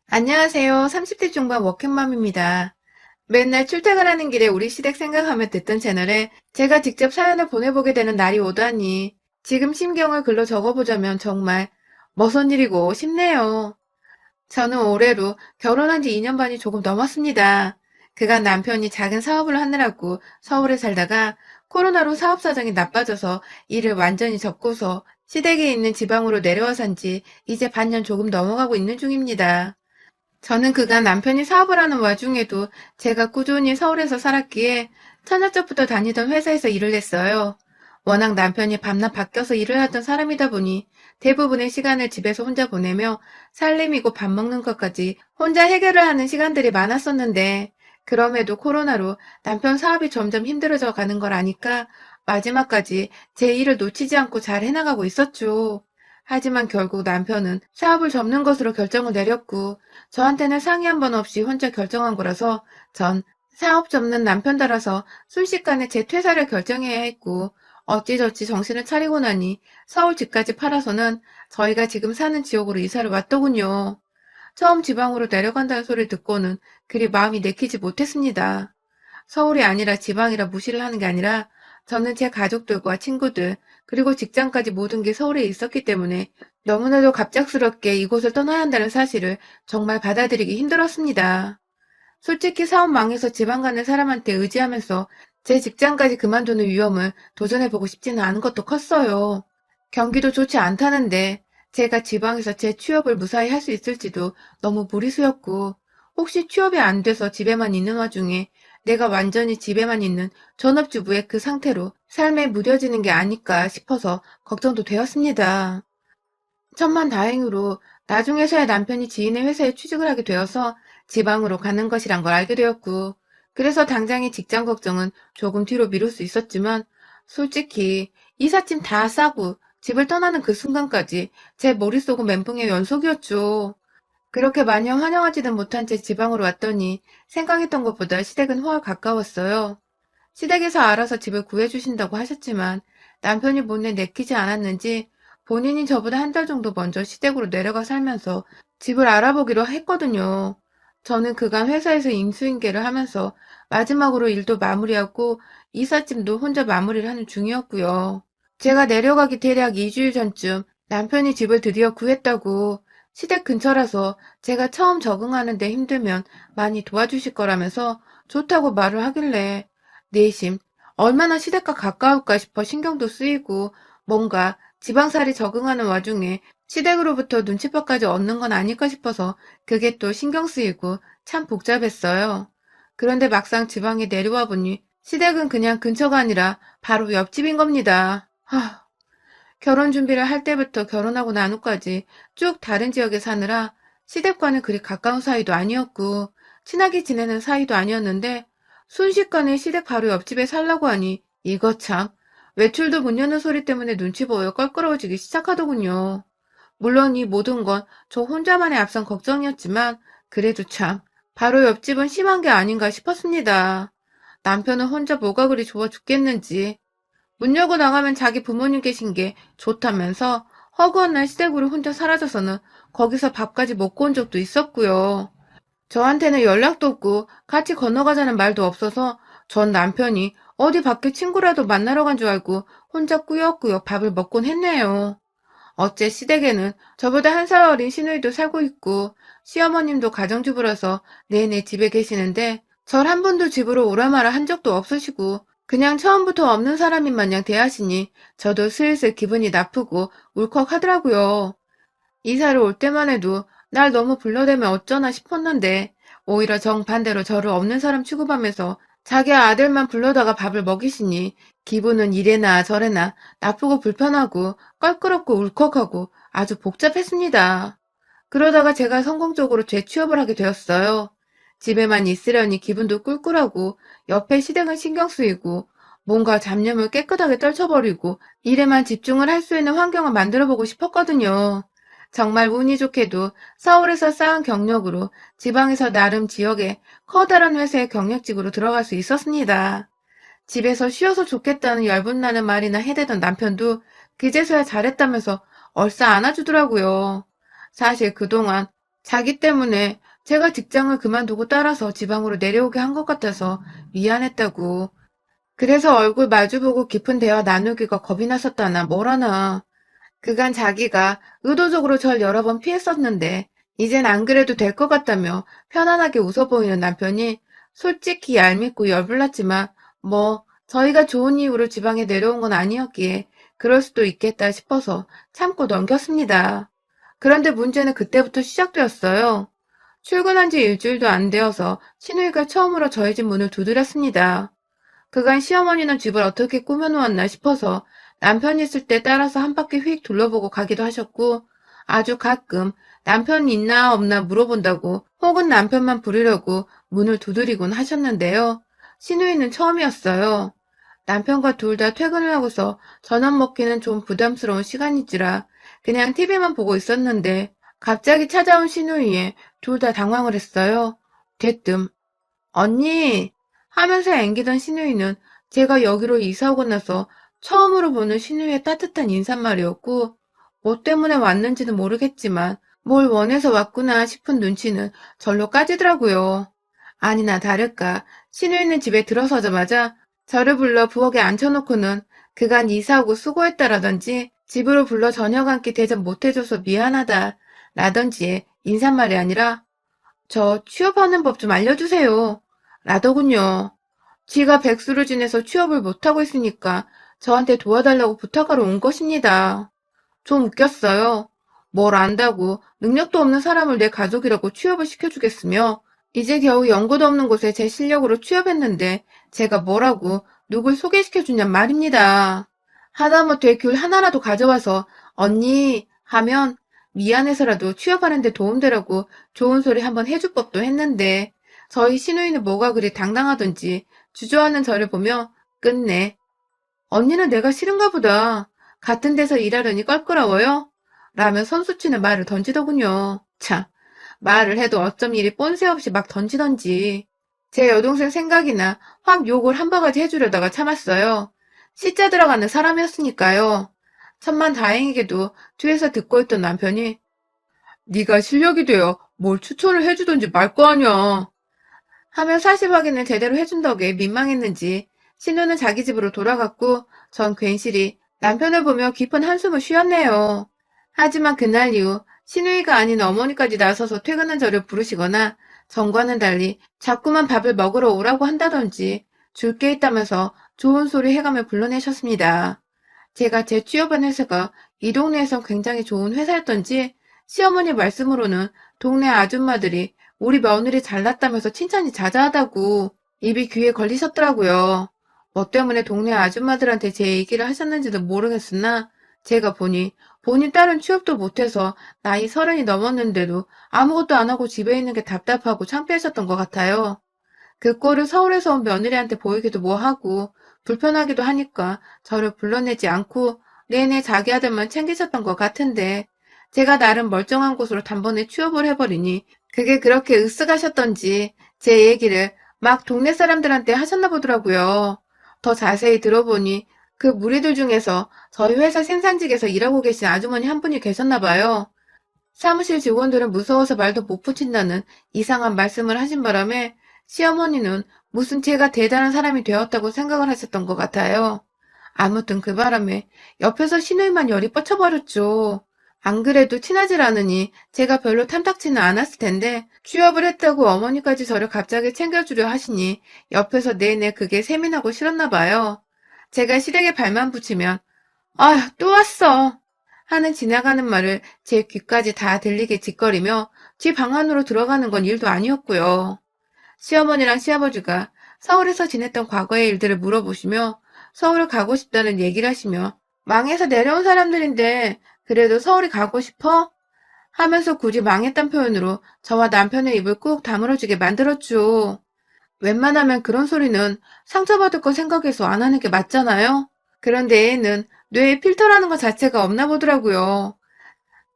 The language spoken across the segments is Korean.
안녕하세요. 30대 중반 워킹맘입니다. 맨날 출퇴근하는 길에 우리 시댁 생각하며 듣던 채널에 제가 직접 사연을 보내보게 되는 날이 오다니 지금 심경을 글로 적어보자면 정말 머선 일이고 싶네요. 저는 올해로 결혼한 지 2년 반이 조금 넘었습니다. 그간 남편이 작은 사업을 하느라고 서울에 살다가 코로나로 사업 사정이 나빠져서 일을 완전히 접고서 시댁에 있는 지방으로 내려와 산 지 이제 반년 조금 넘어가고 있는 중입니다. 저는 그간 남편이 사업을 하는 와중에도 제가 꾸준히 서울에서 살았기에 처녀적부터 다니던 회사에서 일을 했어요. 워낙 남편이 밤낮 바뀌어서 일을 하던 사람이다 보니 대부분의 시간을 집에서 혼자 보내며 살림이고 밥 먹는 것까지 혼자 해결을 하는 시간들이 많았었는데 그럼에도 코로나로 남편 사업이 점점 힘들어져 가는 걸 아니까 마지막까지 제 일을 놓치지 않고 잘 해나가고 있었죠. 하지만 결국 남편은 사업을 접는 것으로 결정을 내렸고 저한테는 상의 한 번 없이 혼자 결정한 거라서 전 사업 접는 남편 따라서 순식간에 제 퇴사를 결정해야 했고 어찌저찌 정신을 차리고 나니 서울 집까지 팔아서는 저희가 지금 사는 지역으로 이사를 왔더군요. 처음 지방으로 내려간다는 소리를 듣고는 그리 마음이 내키지 못했습니다. 서울이 아니라 지방이라 무시를 하는 게 아니라 저는 제 가족들과 친구들 그리고 직장까지 모든 게 서울에 있었기 때문에 너무나도 갑작스럽게 이곳을 떠나야 한다는 사실을 정말 받아들이기 힘들었습니다. 솔직히 사업 망해서 지방 가는 사람한테 의지하면서 제 직장까지 그만두는 위험을 도전해보고 싶지는 않은 것도 컸어요. 경기도 좋지 않다는데 제가 지방에서 제 취업을 무사히 할 수 있을지도 너무 무리수였고 혹시 취업이 안 돼서 집에만 있는 와중에 내가 완전히 집에만 있는 전업주부의 그 상태로 삶에 무뎌지는 게 아닐까 싶어서 걱정도 되었습니다. 천만다행으로 나중에서야 남편이 지인의 회사에 취직을 하게 되어서 지방으로 가는 것이란 걸 알게 되었고, 그래서 당장의 직장 걱정은 조금 뒤로 미룰 수 있었지만, 솔직히 이삿짐 다 싸고 집을 떠나는 그 순간까지 제 머릿속은 멘붕의 연속이었죠. 그렇게 마냥 환영하지는 못한 채 지방으로 왔더니 생각했던 것보다 시댁은 훨 가까웠어요. 시댁에서 알아서 집을 구해주신다고 하셨지만 남편이 못내 내키지 않았는지 본인이 저보다 한 달 정도 먼저 시댁으로 내려가 살면서 집을 알아보기로 했거든요. 저는 그간 회사에서 인수인계를 하면서 마지막으로 일도 마무리하고 이삿짐도 혼자 마무리를 하는 중이었고요. 제가 내려가기 대략 2주일 전쯤 남편이 집을 드디어 구했다고 시댁 근처라서 제가 처음 적응하는데 힘들면 많이 도와주실 거라면서 좋다고 말을 하길래 내심 얼마나 시댁과 가까울까 싶어 신경도 쓰이고 뭔가 지방살이 적응하는 와중에 시댁으로부터 눈칫밥까지 얻는 건 아닐까 싶어서 그게 또 신경 쓰이고 참 복잡했어요. 그런데 막상 지방에 내려와 보니 시댁은 그냥 근처가 아니라 바로 옆집인 겁니다. 결혼 준비를 할 때부터 결혼하고 난 후까지 쭉 다른 지역에 사느라 시댁과는 그리 가까운 사이도 아니었고 친하게 지내는 사이도 아니었는데 순식간에 시댁 바로 옆집에 살라고 하니 이거 참 외출도 못 여는 소리 때문에 눈치 보여 껄끄러워지기 시작하더군요. 물론 이 모든 건 저 혼자만의 앞선 걱정이었지만 그래도 참 바로 옆집은 심한 게 아닌가 싶었습니다. 남편은 혼자 뭐가 그리 좋아 죽겠는지 문 열고 나가면 자기 부모님 계신 게 좋다면서 허구한 날 시댁으로 혼자 사라져서는 거기서 밥까지 먹고 온 적도 있었고요. 저한테는 연락도 없고 같이 건너가자는 말도 없어서 전 남편이 어디 밖에 친구라도 만나러 간 줄 알고 혼자 꾸역꾸역 밥을 먹곤 했네요. 어째 시댁에는 저보다 한 살 어린 시누이도 살고 있고 시어머님도 가정주부라서 내내 집에 계시는데 절 한 번도 집으로 오라 마라 한 적도 없으시고 그냥 처음부터 없는 사람인 마냥 대하시니 저도 슬슬 기분이 나쁘고 울컥하더라고요. 이사를 올 때만 해도 날 너무 불러대면 어쩌나 싶었는데 오히려 정반대로 저를 없는 사람 취급하면서 자기 아들만 불러다가 밥을 먹이시니 기분은 이래나 저래나 나쁘고 불편하고 껄끄럽고 울컥하고 아주 복잡했습니다. 그러다가 제가 성공적으로 재취업을 하게 되었어요. 집에만 있으려니 기분도 꿀꿀하고 옆에 시댁은 신경 쓰이고 뭔가 잡념을 깨끗하게 떨쳐버리고 일에만 집중을 할 수 있는 환경을 만들어보고 싶었거든요. 정말 운이 좋게도 서울에서 쌓은 경력으로 지방에서 나름 지역의 커다란 회사의 경력직으로 들어갈 수 있었습니다. 집에서 쉬어서 좋겠다는 열분나는 말이나 해대던 남편도 그제서야 잘했다면서 얼싸 안아주더라고요. 사실 그동안 자기 때문에 제가 직장을 그만두고 따라서 지방으로 내려오게 한 것 같아서 미안했다고. 그래서 얼굴 마주보고 깊은 대화 나누기가 겁이 났었다나 뭐라나. 그간 자기가 의도적으로 절 여러 번 피했었는데 이젠 안 그래도 될 것 같다며 편안하게 웃어 보이는 남편이 솔직히 얄밉고 열불났지만 뭐 저희가 좋은 이유로 지방에 내려온 건 아니었기에 그럴 수도 있겠다 싶어서 참고 넘겼습니다. 그런데 문제는 그때부터 시작되었어요. 출근한 지 일주일도 안 되어서 신우이가 처음으로 저희 집 문을 두드렸습니다. 그간 시어머니는 집을 어떻게 꾸며놓았나 싶어서 남편이 있을 때 따라서 한 바퀴 휙 둘러보고 가기도 하셨고, 아주 가끔 남편 있나 없나 물어본다고 혹은 남편만 부르려고 문을 두드리곤 하셨는데요. 시누이는 처음이었어요. 남편과 둘 다 퇴근을 하고서 저녁 먹기는 좀 부담스러운 시간이지라 그냥 TV만 보고 있었는데 갑자기 찾아온 시누이에 둘 다 당황을 했어요. 대뜸 언니! 하면서 앵기던 시누이는 제가 여기로 이사 오고 나서 처음으로 보는 시누이의 따뜻한 인사말이었고, 뭐 때문에 왔는지는 모르겠지만 뭘 원해서 왔구나 싶은 눈치는 절로 까지더라고요. 아니나 다를까 시누이는 집에 들어서자마자 저를 불러 부엌에 앉혀놓고는 그간 이사 오고 수고했다라든지 집으로 불러 저녁 한 끼 대접 못해줘서 미안하다 라든지의 인사말이 아니라 저 취업하는 법 좀 알려주세요. 라더군요. 지가 백수를 지내서 취업을 못하고 있으니까 저한테 도와달라고 부탁하러 온 것입니다. 좀 웃겼어요. 뭘 안다고 능력도 없는 사람을 내 가족이라고 취업을 시켜주겠으며 이제 겨우 연고도 없는 곳에 제 실력으로 취업했는데 제가 뭐라고 누굴 소개시켜주냔 말입니다. 하다못해 귤 하나라도 가져와서 언니 하면 미안해서라도 취업하는데 도움되라고 좋은 소리 한번 해줄 법도 했는데 저희 시누이는 뭐가 그리 당당하던지 주저하는 저를 보며 끝내 언니는 내가 싫은가 보다. 같은 데서 일하려니 껄끄러워요? 라며 선수치는 말을 던지더군요. 참, 말을 해도 어쩜 이리 뻔세 없이 막 던지던지. 제 여동생 생각이나 확 욕을 한 바가지 해주려다가 참았어요. 시자 들어가는 사람이었으니까요. 천만 다행이게도 뒤에서 듣고 있던 남편이 네가 실력이 되어 뭘 추천을 해주던지 말 거 아니야. 하며 사실 확인을 제대로 해준 덕에 민망했는지 신우는 자기 집으로 돌아갔고 전 괜시리 남편을 보며 깊은 한숨을 쉬었네요. 하지만 그날 이후 신우이가 아닌 어머니까지 나서서 퇴근한 저를 부르시거나 전과는 달리 자꾸만 밥을 먹으러 오라고 한다던지 줄 게 있다면서 좋은 소리 해가며 불러내셨습니다. 제가 재취업한 회사가 이 동네에선 굉장히 좋은 회사였던지 시어머니 말씀으로는 동네 아줌마들이 우리 며느리 잘났다면서 칭찬이 자자하다고 입이 귀에 걸리셨더라고요. 뭐 때문에 동네 아줌마들한테 제 얘기를 하셨는지도 모르겠으나 제가 보니 본인 딸은 취업도 못해서 나이 30이 넘었는데도 아무것도 안 하고 집에 있는 게 답답하고 창피하셨던 것 같아요. 그 꼴을 서울에서 온 며느리한테 보이기도 뭐하고 불편하기도 하니까 저를 불러내지 않고 내내 자기 아들만 챙기셨던 것 같은데 제가 나름 멀쩡한 곳으로 단번에 취업을 해버리니 그게 그렇게 으쓱하셨던지 제 얘기를 막 동네 사람들한테 하셨나 보더라고요. 더 자세히 들어보니 그 무리들 중에서 저희 회사 생산직에서 일하고 계신 아주머니 한 분이 계셨나 봐요. 사무실 직원들은 무서워서 말도 못 붙인다는 이상한 말씀을 하신 바람에 시어머니는 무슨 제가 대단한 사람이 되었다고 생각을 하셨던 것 같아요. 아무튼 그 바람에 옆에서 시누이만 열이 뻗쳐버렸죠. 안 그래도 친하질 않으니 제가 별로 탐탁지는 않았을 텐데 취업을 했다고 어머니까지 저를 갑자기 챙겨주려 하시니 옆에서 내내 그게 세민하고 싫었나 봐요. 제가 시댁에 발만 붙이면 아휴 또 왔어 하는 지나가는 말을 제 귀까지 다 들리게 짓거리며 집 방 안으로 들어가는 건 일도 아니었고요. 시어머니랑 시아버지가 서울에서 지냈던 과거의 일들을 물어보시며 서울을 가고 싶다는 얘기를 하시며 망해서 내려온 사람들인데 그래도 서울이 가고 싶어? 하면서 굳이 망했단 표현으로 저와 남편의 입을 꾹 다물어주게 만들었죠. 웬만하면 그런 소리는 상처받을 거 생각해서 안 하는 게 맞잖아요? 그런데 애는 뇌에 필터라는 것 자체가 없나 보더라고요.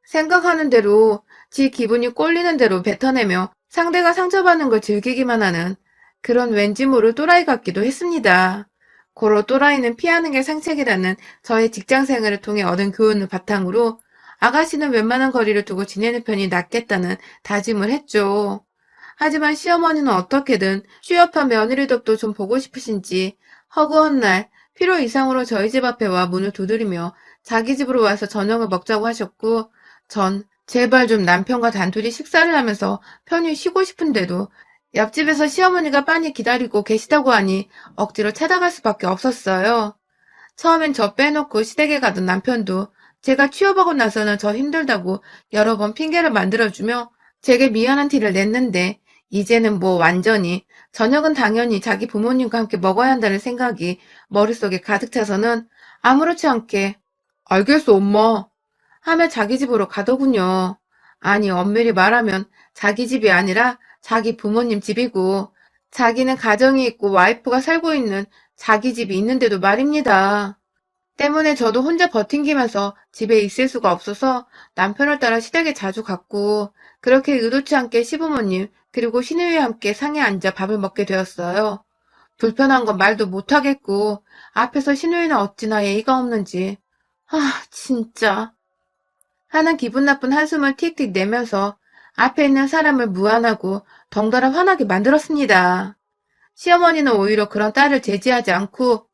생각하는 대로 지 기분이 꼴리는 대로 뱉어내며 상대가 상처받는 걸 즐기기만 하는 그런 왠지 모를 또라이 같기도 했습니다. 고로 또라이는 피하는 게 상책이라는 저의 직장 생활을 통해 얻은 교훈을 바탕으로 아가씨는 웬만한 거리를 두고 지내는 편이 낫겠다는 다짐을 했죠. 하지만 시어머니는 어떻게든 취업한 며느리 덕도 좀 보고 싶으신지 허구한 날 필요 이상으로 저희 집 앞에 와 문을 두드리며 자기 집으로 와서 저녁을 먹자고 하셨고, 전 제발 좀 남편과 단둘이 식사를 하면서 편히 쉬고 싶은데도 옆집에서 시어머니가 빤히 기다리고 계시다고 하니 억지로 찾아갈 수밖에 없었어요. 처음엔 저 빼놓고 시댁에 가던 남편도 제가 취업하고 나서는 저 힘들다고 여러 번 핑계를 만들어주며 제게 미안한 티를 냈는데, 이제는 뭐 완전히 저녁은 당연히 자기 부모님과 함께 먹어야 한다는 생각이 머릿속에 가득 차서는 아무렇지 않게 알겠어 엄마 하며 자기 집으로 가더군요. 아니 엄밀히 말하면 자기 집이 아니라 자기 부모님 집이고, 자기는 가정이 있고 와이프가 살고 있는 자기 집이 있는데도 말입니다. 때문에 저도 혼자 버팅기면서 집에 있을 수가 없어서 남편을 따라 시댁에 자주 갔고, 그렇게 의도치 않게 시부모님 그리고 시누이와 함께 상에 앉아 밥을 먹게 되었어요. 불편한 건 말도 못하겠고 앞에서 시누이는 어찌나 예의가 없는지 진짜 하는 기분 나쁜 한숨을 틱틱 내면서 앞에 있는 사람을 무안하고 덩달아 화나게 만들었습니다. 시어머니는 오히려 그런 딸을 제지하지 않고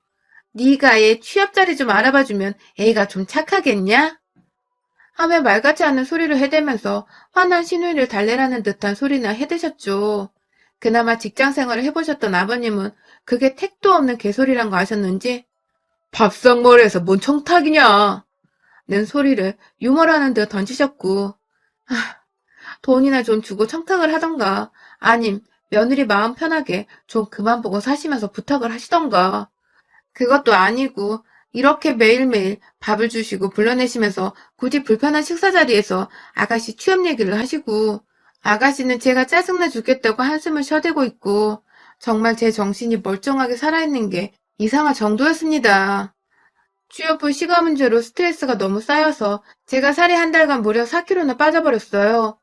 네가 애 취업 자리 좀 알아봐주면 애가 좀 착하겠냐? 하며 말같지 않은 소리를 해대면서 화난 시누이를 달래라는 듯한 소리나 해대셨죠. 그나마 직장 생활을 해보셨던 아버님은 그게 택도 없는 개소리란 거 아셨는지 밥상머리에서 뭔 청탁이냐 는 소리를 유머라는 듯 던지셨고, 돈이나 좀 주고 청탁을 하던가 아님 며느리 마음 편하게 좀 그만 보고 사시면서 부탁을 하시던가. 그것도 아니고 이렇게 매일매일 밥을 주시고 불러내시면서 굳이 불편한 식사 자리에서 아가씨 취업 얘기를 하시고, 아가씨는 제가 짜증나 죽겠다고 한숨을 쉬어대고 있고 정말 제 정신이 멀쩡하게 살아있는 게 이상할 정도였습니다. 취업 후 시가 문제로 스트레스가 너무 쌓여서 제가 살이 한 달간 무려 4kg나 빠져버렸어요.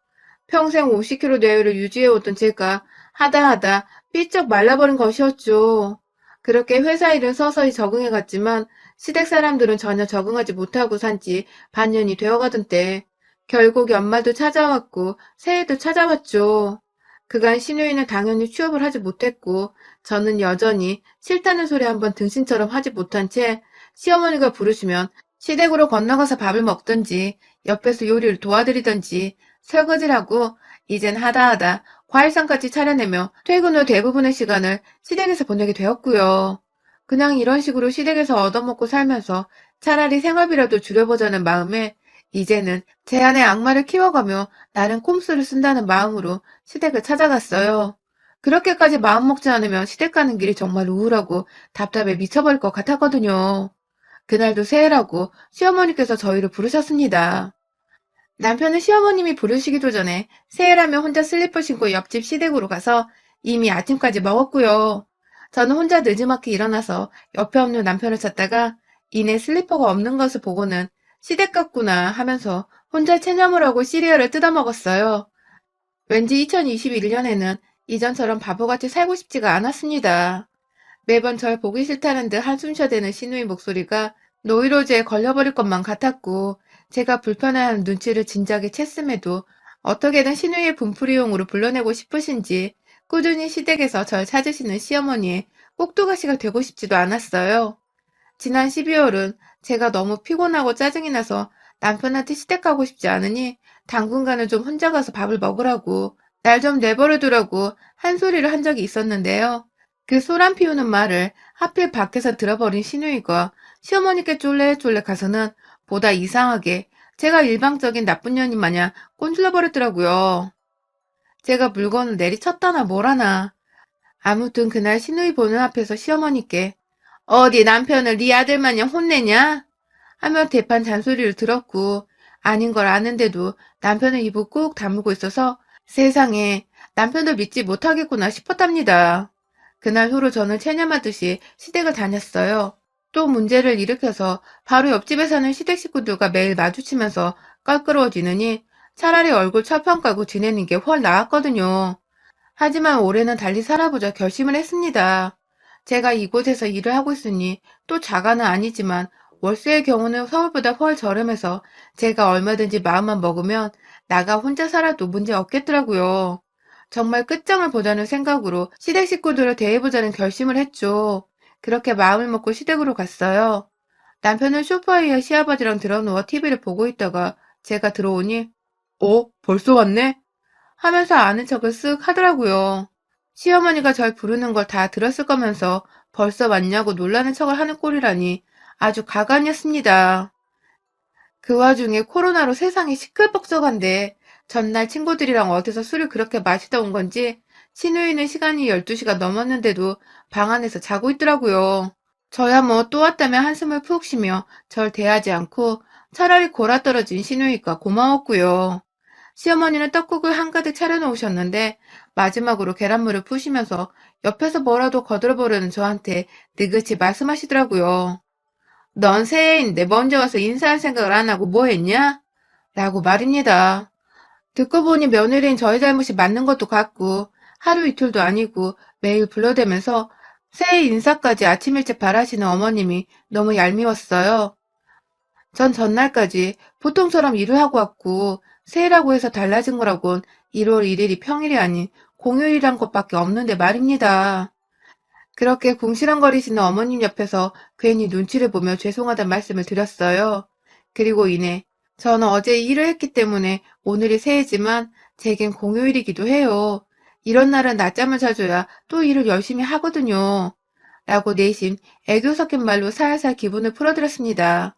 평생 50kg 내외를 유지해오던 제가 하다 삐쩍 말라버린 것이었죠. 그렇게 회사 일은 서서히 적응해갔지만 시댁 사람들은 전혀 적응하지 못하고 산 지 반년이 되어가던 때 결국 연말도 찾아왔고 새해도 찾아왔죠. 그간 시누이는 당연히 취업을 하지 못했고 저는 여전히 싫다는 소리 한번 등신처럼 하지 못한 채 시어머니가 부르시면 시댁으로 건너가서 밥을 먹든지 옆에서 요리를 도와드리든지 설거지를 하고 이젠 하다 과일상까지 차려내며 퇴근 후 대부분의 시간을 시댁에서 보내게 되었고요. 그냥 이런 식으로 시댁에서 얻어먹고 살면서 차라리 생활비라도 줄여보자는 마음에 이제는 제 안에 악마를 키워가며 나름 꼼수를 쓴다는 마음으로 시댁을 찾아갔어요. 그렇게까지 마음 먹지 않으면 시댁 가는 길이 정말 우울하고 답답해 미쳐버릴 것 같았거든요. 그날도 새해라고 시어머니께서 저희를 부르셨습니다. 남편은 시어머님이 부르시기도 전에 새해라며 혼자 슬리퍼 신고 옆집 시댁으로 가서 이미 아침까지 먹었고요. 저는 혼자 늦지막히 일어나서 옆에 없는 남편을 찾다가 이내 슬리퍼가 없는 것을 보고는 시댁 같구나 하면서 혼자 체념을 하고 시리얼을 뜯어 먹었어요. 왠지 2021년에는 이전처럼 바보같이 살고 싶지가 않았습니다. 매번 절 보기 싫다는 듯 한숨 쉬어대는 시누이 목소리가 노이로제에 걸려버릴 것만 같았고, 제가 불편해하는 눈치를 진작에 챘음에도 어떻게든 시누이의 분풀이용으로 불러내고 싶으신지 꾸준히 시댁에서 절 찾으시는 시어머니의 꼭두가시가 되고 싶지도 않았어요. 지난 12월은 제가 너무 피곤하고 짜증이 나서 남편한테 시댁 가고 싶지 않으니 당분간은 좀 혼자 가서 밥을 먹으라고, 날 좀 내버려두라고 한 소리를 한 적이 있었는데요. 그 소란 피우는 말을 하필 밖에서 들어버린 시누이가 시어머니께 쫄래쫄래 가서는 보다 이상하게 제가 일방적인 나쁜 년인 마냥 꼰질러 버렸더라고요. 제가 물건을 내리쳤다나 뭐라나. 아무튼 그날 시누이 보는 앞에서 시어머니께 어디 남편을 네 아들 마냥 혼내냐? 하며 대판 잔소리를 들었고, 아닌 걸 아는데도 남편은 입을 꾹 다물고 있어서 세상에 남편도 믿지 못하겠구나 싶었답니다. 그날 후로 저는 체념하듯이 시댁을 다녔어요. 또 문제를 일으켜서 바로 옆집에 사는 시댁 식구들과 매일 마주치면서 껄끄러워지느니 차라리 얼굴 철판 깔고 지내는 게 훨 나았거든요. 하지만 올해는 달리 살아보자 결심을 했습니다. 제가 이곳에서 일을 하고 있으니 또 자가는 아니지만 월세의 경우는 서울보다 훨 저렴해서 제가 얼마든지 마음만 먹으면 나가 혼자 살아도 문제 없겠더라고요. 정말 끝장을 보자는 생각으로 시댁 식구들을 대해보자는 결심을 했죠. 그렇게 마음을 먹고 시댁으로 갔어요. 남편은 소파에 시아버지랑 들어누워 TV를 보고 있다가 제가 들어오니 벌써 왔네? 하면서 아는 척을 쓱 하더라고요. 시어머니가 절 부르는 걸 다 들었을 거면서 벌써 왔냐고 놀라는 척을 하는 꼴이라니 아주 가관이었습니다. 그 와중에 코로나로 세상이 시끌벅적한데 전날 친구들이랑 어디서 술을 그렇게 마시다 온 건지 시누이는 시간이 12시가 넘었는데도 방 안에서 자고 있더라고요. 저야 뭐 또 왔다며 한숨을 푹 쉬며 절 대하지 않고 차라리 골아떨어진 시누이가 고마웠고요. 시어머니는 떡국을 한가득 차려놓으셨는데 마지막으로 계란물을 푸시면서 옆에서 뭐라도 거들어보려는 저한테 느긋이 말씀하시더라고요. 넌 새해인데 먼저 와서 인사할 생각을 안 하고 뭐 했냐? 라고 말입니다. 듣고 보니 며느리인 저희 잘못이 맞는 것도 같고 하루 이틀도 아니고 매일 불러대면서 새해 인사까지 아침 일찍 바라시는 어머님이 너무 얄미웠어요. 전 전날까지 보통처럼 일을 하고 왔고 새해라고 해서 달라진 거라곤 1월 1일이 평일이 아닌 공휴일이란 것밖에 없는데 말입니다. 그렇게 궁시렁거리시는 어머님 옆에서 괜히 눈치를 보며 죄송하단 말씀을 드렸어요. 그리고 이내 저는 어제 일을 했기 때문에 오늘이 새해지만 제겐 공휴일이기도 해요. 이런 날은 낮잠을 자줘야 또 일을 열심히 하거든요. 라고 내심 애교 섞인 말로 살살 기분을 풀어드렸습니다.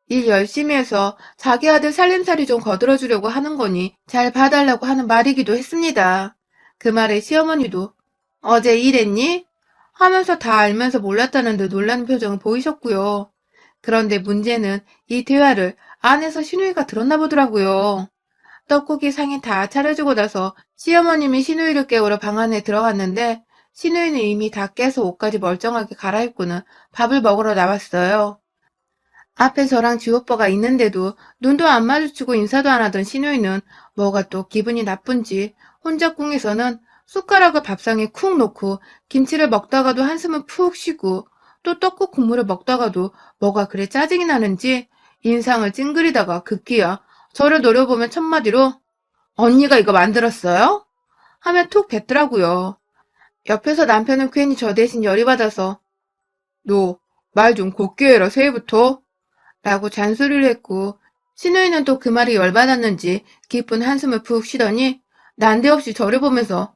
일 열심히 해서 자기 아들 살림살이 좀 거들어주려고 하는 거니 잘 봐달라고 하는 말이기도 했습니다. 그 말에 시어머니도 어제 일했니? 하면서 다 알면서 몰랐다는 듯 놀라는 표정을 보이셨고요. 그런데 문제는 이 대화를 안에서 시누이가 들었나 보더라고요. 떡국이 상이 다 차려주고 나서 시어머님이 시누이를 깨우러 방 안에 들어갔는데 시누이는 이미 다 깨서 옷까지 멀쩡하게 갈아입고는 밥을 먹으러 나왔어요. 앞에 저랑 지오빠가 있는데도 눈도 안 마주치고 인사도 안 하던 시누이는 뭐가 또 기분이 나쁜지 혼자 꿍에서는 숟가락을 밥상에 쿡 놓고 김치를 먹다가도 한숨을 푹 쉬고 또 떡국 국물을 먹다가도 뭐가 그래 짜증이 나는지 인상을 찡그리다가 급기야 저를 노려보며 첫마디로 언니가 이거 만들었어요? 하며 툭 뱉더라고요. 옆에서 남편은 괜히 저 대신 열이 받아서 너 말 좀 곱게 해라 새해부터 라고 잔소리를 했고 시누이는 또 그 말이 열받았는지 깊은 한숨을 푹 쉬더니 난데없이 저를 보면서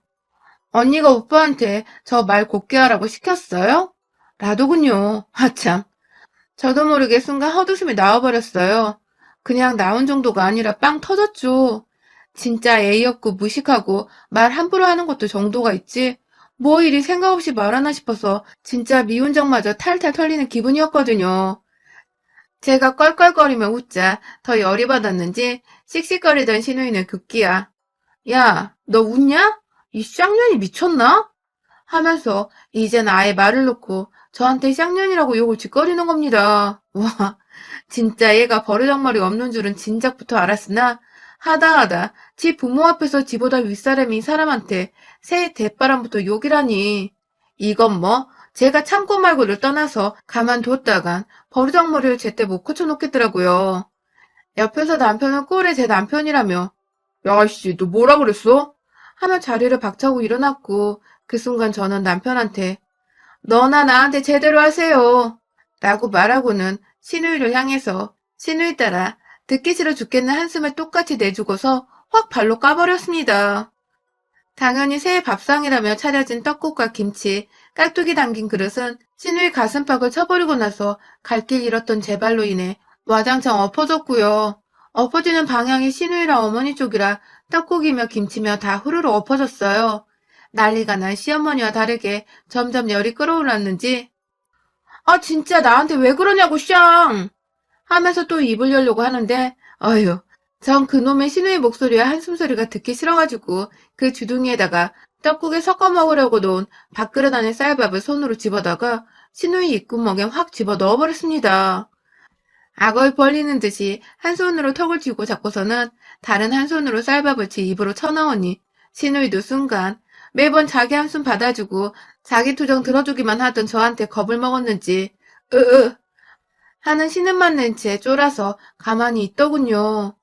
언니가 오빠한테 저 말 곱게 하라고 시켰어요? 라더군요. 하참. 저도 모르게 순간 헛웃음이 나와버렸어요. 그냥 나온 정도가 아니라 빵 터졌죠. 진짜 예의 없고 무식하고 말 함부로 하는 것도 정도가 있지. 뭐 이리 생각 없이 말하나 싶어서 진짜 미운정마저 탈탈 털리는 기분이었거든요. 제가 껄껄거리며 웃자 더 열이 받았는지 씩씩거리던 시누이는 급기야. 야, 너 웃냐? 이 쌍년이 미쳤나? 하면서 이젠 아예 말을 놓고 저한테 쌍년이라고 욕을 짓거리는 겁니다. 와, 진짜 얘가 버르장머리 없는 줄은 진작부터 알았으나 하다하다 지 부모 앞에서 지보다 윗사람인 사람한테 새 대바람부터 욕이라니. 이건 뭐 제가 참고 말고를 떠나서 가만뒀다간 버르장머리를 제때 못 고쳐놓겠더라고요. 옆에서 남편은 꼴에 제 남편이라며 야이씨 너 뭐라 그랬어? 하며 자리를 박차고 일어났고 그 순간 저는 남편한테 너나 나한테 제대로 하세요 라고 말하고는 시누이를 향해서 시누이 따라 듣기 싫어 죽겠는 한숨을 똑같이 내주고서 확 발로 까버렸습니다. 당연히 새해 밥상이라며 차려진 떡국과 김치, 깍두기 담긴 그릇은 시누이 가슴팍을 쳐버리고 나서 갈 길 잃었던 제 발로 인해 와장창 엎어졌고요. 엎어지는 방향이 시누이랑 어머니 쪽이라 떡국이며 김치며 다 후루룩 엎어졌어요. 난리가 난 시어머니와 다르게 점점 열이 끓어올랐는지 아 진짜 나한테 왜 그러냐고 쌍! 하면서 또 입을 열려고 하는데 어휴 전 그놈의 시누이 목소리와 한숨소리가 듣기 싫어가지고 그 주둥이에다가 떡국에 섞어 먹으려고 놓은 밥그릇 안에 쌀밥을 손으로 집어다가 시누이 입구멍에 확 집어 넣어버렸습니다. 악을 벌리는 듯이 한 손으로 턱을 쥐고 잡고서는 다른 한 손으로 쌀밥을 제 입으로 쳐넣으니 시누이도 순간 매번 자기 한숨 받아주고 자기 투정 들어주기만 하던 저한테 겁을 먹었는지 으으 하는 신음만 낸 채 쫄아서 가만히 있더군요.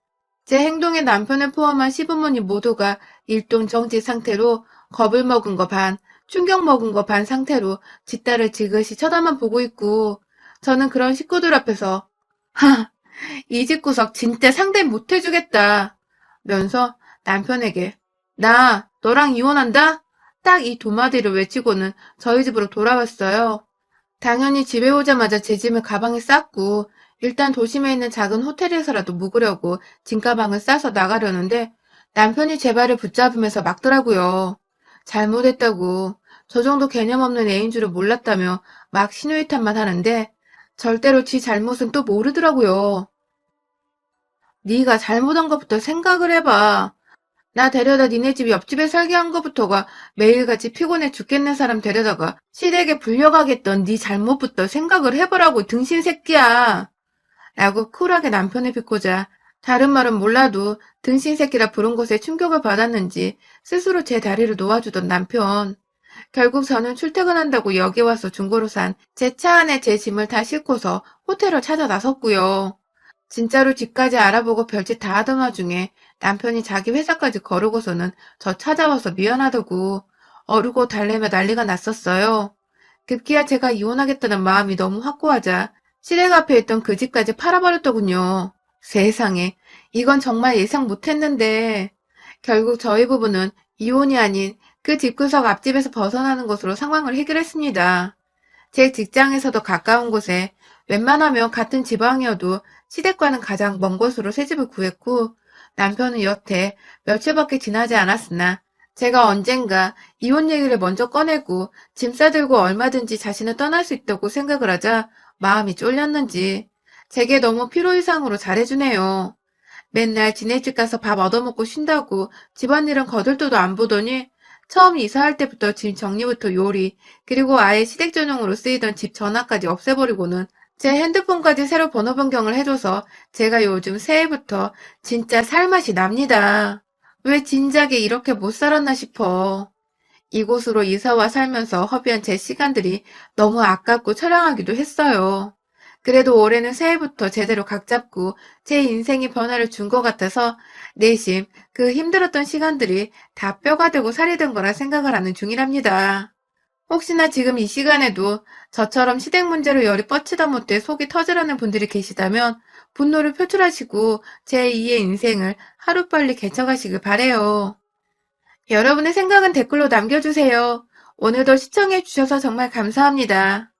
제 행동에 남편을 포함한 시부모님 모두가 일동 정지 상태로 겁을 먹은 거 반, 충격 먹은 거 반 상태로 뒷딸을 지그시 쳐다만 보고 있고, 저는 그런 식구들 앞에서 하, 이 집구석 진짜 상대 못 해주겠다 면서 남편에게 나 너랑 이혼한다? 딱 이 두 마디를 외치고는 저희 집으로 돌아왔어요. 당연히 집에 오자마자 제 짐을 가방에 쌌고 일단 도심에 있는 작은 호텔에서라도 묵으려고 짐가방을 싸서 나가려는데 남편이 제 발을 붙잡으면서 막더라고요. 잘못했다고 저 정도 개념 없는 애인 줄을 몰랐다며 막 신호위탄만 하는데 절대로 지 잘못은 또 모르더라고요. 네가 잘못한 것부터 생각을 해봐. 나 데려다 니네 집 옆집에 살게 한 것부터가 매일같이 피곤해 죽겠는 사람 데려다가 시댁에 불려가겠던 네 잘못부터 생각을 해보라고 등신 새끼야. 라고 쿨하게 남편을 비꼬자 다른 말은 몰라도 등신 새끼라 부른 것에 충격을 받았는지 스스로 제 다리를 놓아주던 남편. 결국 저는 출퇴근한다고 여기 와서 중고로 산 제 차 안에 제 짐을 다 싣고서 호텔을 찾아 나섰고요. 진짜로 집까지 알아보고 별짓 다 하던 와중에 남편이 자기 회사까지 거르고서는 저 찾아와서 미안하다고 어르고 달래며 난리가 났었어요. 급기야 제가 이혼하겠다는 마음이 너무 확고하자 시댁 앞에 있던 그 집까지 팔아버렸더군요. 세상에, 이건 정말 예상 못했는데 결국 저희 부부는 이혼이 아닌 그 집구석 앞집에서 벗어나는 것으로 상황을 해결했습니다. 제 직장에서도 가까운 곳에 웬만하면 같은 지방이어도 시댁과는 가장 먼 곳으로 새 집을 구했고 남편은 여태 며칠밖에 지나지 않았으나 제가 언젠가 이혼 얘기를 먼저 꺼내고 짐 싸들고 얼마든지 자신을 떠날 수 있다고 생각을 하자 마음이 쫄렸는지 제게 너무 필요 이상으로 잘해주네요. 맨날 지네 집 가서 밥 얻어먹고 쉰다고 집안일은 거들떠도 안 보더니 처음 이사할 때부터 짐 정리부터 요리, 그리고 아예 시댁 전용으로 쓰이던 집 전화까지 없애버리고는 제 핸드폰까지 새로 번호 변경을 해줘서 제가 요즘 새해부터 진짜 살맛이 납니다. 왜 진작에 이렇게 못 살았나 싶어. 이곳으로 이사와 살면서 허비한 제 시간들이 너무 아깝고 처량하기도 했어요. 그래도 올해는 새해부터 제대로 각 잡고 제 인생이 변화를 준 것 같아서 내심 그 힘들었던 시간들이 다 뼈가 되고 살이 된 거라 생각을 하는 중이랍니다. 혹시나 지금 이 시간에도 저처럼 시댁 문제로 열이 뻗치다 못해 속이 터지라는 분들이 계시다면 분노를 표출하시고 제2의 인생을 하루빨리 개척하시길 바래요. 여러분의 생각은 댓글로 남겨주세요. 오늘도 시청해주셔서 정말 감사합니다.